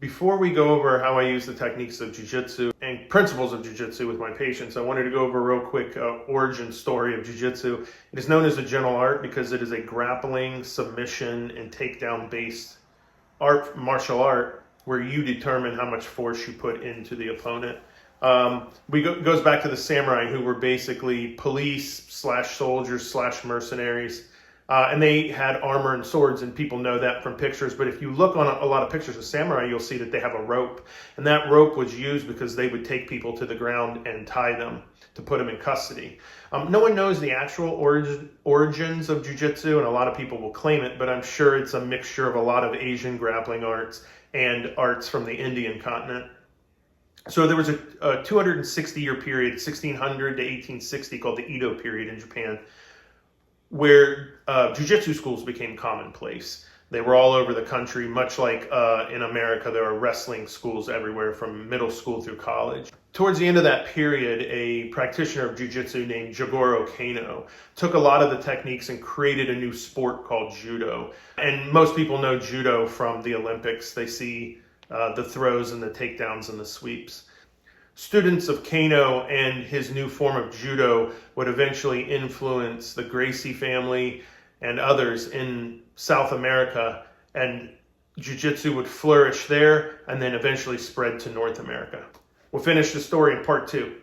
Before we go over how I use the techniques of Jiu-Jitsu and principles of Jiu-Jitsu with my patients, I wanted to go over a real quick origin story of Jiu-Jitsu. It is known as a gentle art because it is a grappling, submission, and takedown based martial art where you determine how much force you put into the opponent. Goes back to the samurai, who were basically police slash soldiers slash mercenaries. And they had armor and swords, and people know that from pictures. But if you look on a lot of pictures of samurai, you'll see that they have a rope. And that rope was used because they would take people to the ground and tie them to put them in custody. No one knows the actual origins of Jiu-Jitsu, and a lot of people will claim it, but I'm sure it's a mixture of a lot of Asian grappling arts and arts from the Indian continent. So there was a 260-year period, 1600 to 1860, called the Edo period in Japan, where Jiu-Jitsu schools became commonplace. They were all over the country, much like in America, there are wrestling schools everywhere from middle school through college. Towards the end of that period, a practitioner of Jiu-Jitsu named Jigoro Kano took a lot of the techniques and created a new sport called Judo. And most people know Judo from the Olympics. They see the throws and the takedowns and the sweeps. Students of Kano and his new form of Judo would eventually influence the Gracie family and others in South America, and Jiu-Jitsu would flourish there and then eventually spread to North America. We'll finish the story in part 2.